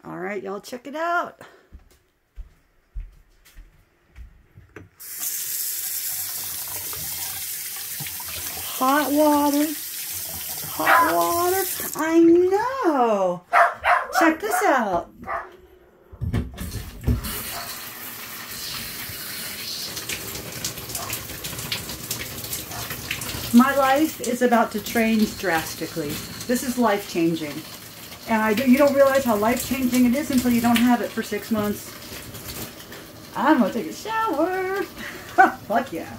All right, y'all check it out. Hot water. Hot water. I know. Check this out. My life is about to change drastically. This is life-changing. And you don't realize how life-changing it is until you don't have it for 6 months. I'm going to take a shower. Fuck yeah.